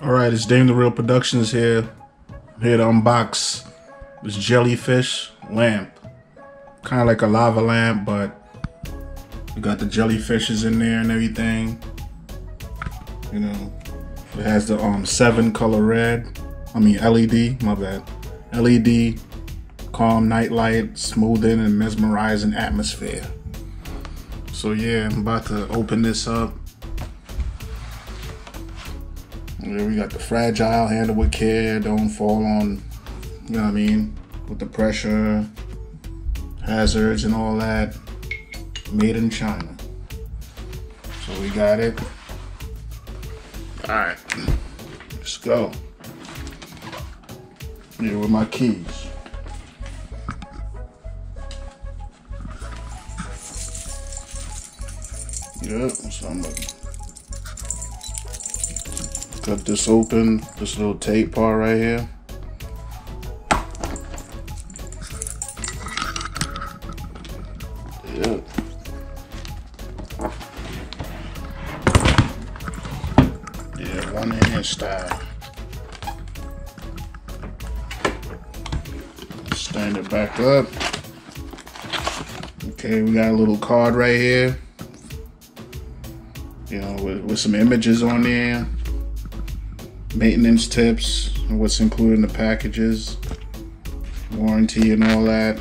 Alright, it's Dame the Real Productions here. I'm here to unbox this Jellyfish lamp. Kind of like a lava lamp, but we got the jellyfishes in there and everything. You know, it has the 7 color red. I mean LED, my bad. LED, calm night light, smoothing and mesmerizing atmosphere. So yeah, I'm about to open this up. Yeah, we got the fragile, handle with care, don't fall on, you know what I mean, with the pressure, hazards and all that. Made in China. So we got it. Alright, let's go. Here with my keys. Yep, so I'm gonna cut this open, this little tape part right here. Yep. Yeah, one hand style. Stand it back up. Okay, we got a little card right here. You know, with some images on there. Maintenance tips, and what's included in the packages, warranty and all that.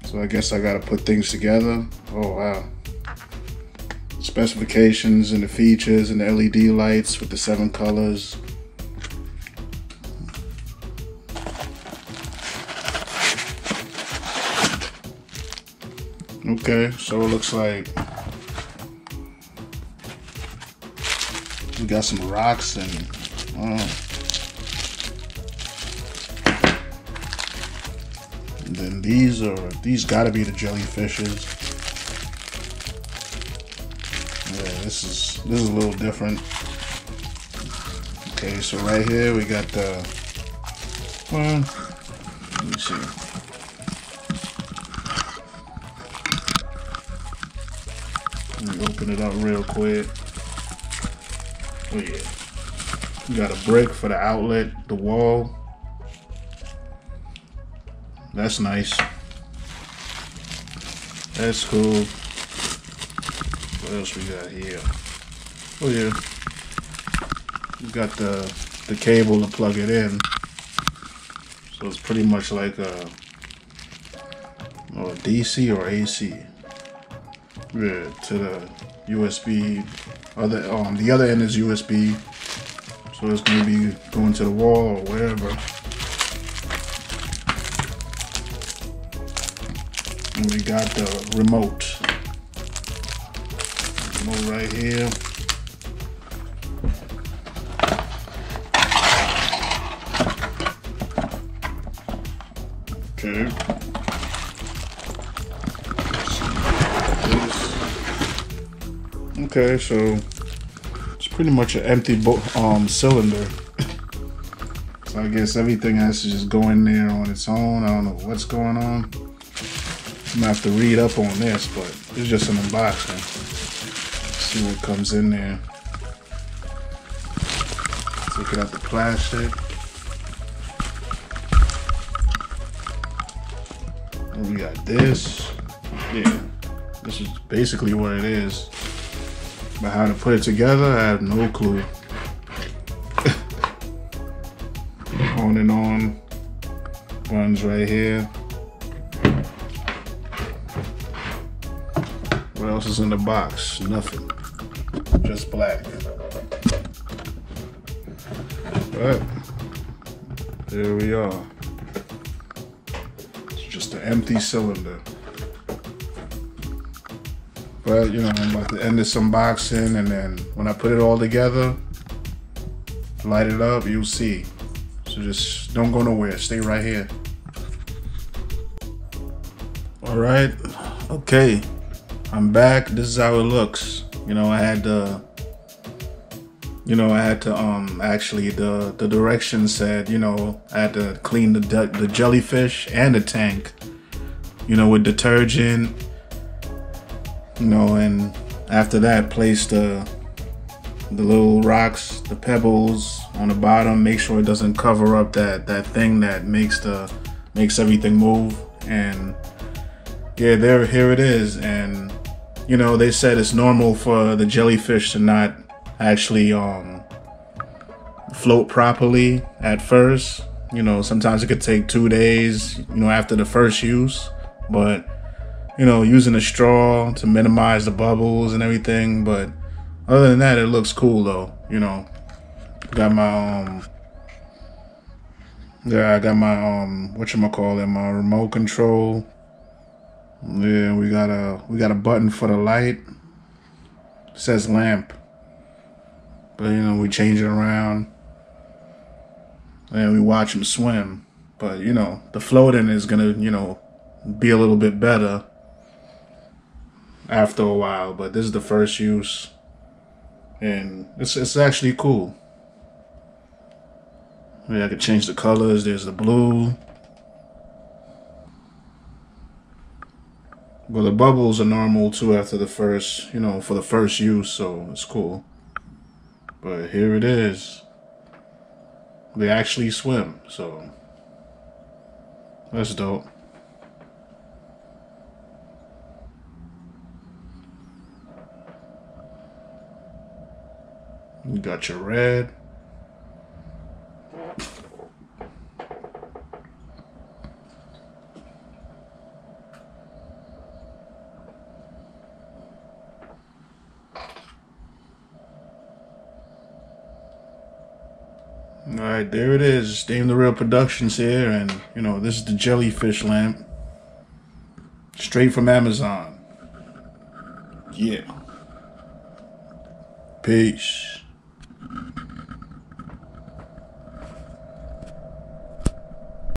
So I guess I gotta put things together. Oh wow. Specifications and the features and the LED lights with the 7 colors. Okay, so it looks like we got some rocks and then these gotta be the jellyfishes. Yeah, this is a little different. Okay, so right here we got the let me see. Let me open it up real quick. Oh yeah, we got a brick for the outlet, the wall. That's nice. That's cool. What else we got here? Oh yeah, we got the cable to plug it in. So it's pretty much like a DC or AC. Yeah, to the USB. The other end is USB, so it's going to be going to the wall or wherever. And we got the remote. Remote right here. Okay. Okay, so it's pretty much an empty cylinder. So I guess everything has to just go in there on its own. I don't know what's going on. I'm gonna have to read up on this, but it's just an unboxing. Let's see what comes in there. Take it out the plastic. And we got this. Yeah, this is basically what it is. But how to put it together, I have no clue. On and on. Buttons right here. What else is in the box? Nothing. Just black. But there we are. It's just an empty cylinder. But you know, I'm about to end this unboxing, and then when I put it all together, light it up, you'll see. So just don't go nowhere, stay right here. Alright, okay, I'm back. This is how it looks. You know, I had to actually the directions said, you know, I had to clean the jellyfish and the tank, you know, with detergent. You know, and after that, place the the little rocks, the pebbles on the bottom. Make sure it doesn't cover up that thing that makes everything move. And yeah, here it is. And you know, they said it's normal for the jellyfish to not actually float properly at first. You know, sometimes it could take 2 days, you know, after the first use. But, you know, using a straw to minimize the bubbles and everything. But other than that, it looks cool though. You know, got my yeah, I got my whatchamacallit, my remote control. Yeah, we got a button for the light. It says lamp. But you know, we change it around. And we watch him swim. But you know, the floating is gonna, you know, be a little bit better after a while. But this is the first use, and it's actually cool. Yeah, I can change the colors. There's the blue. Well, the bubbles are normal too after the first, you know, for the first use, so it's cool. But here it is. They actually swim, so that's dope. You got your red. Alright, there it is. Dame the Real Productions here, and you know, this is the Jellyfish lamp. Straight from Amazon. Yeah. Peace.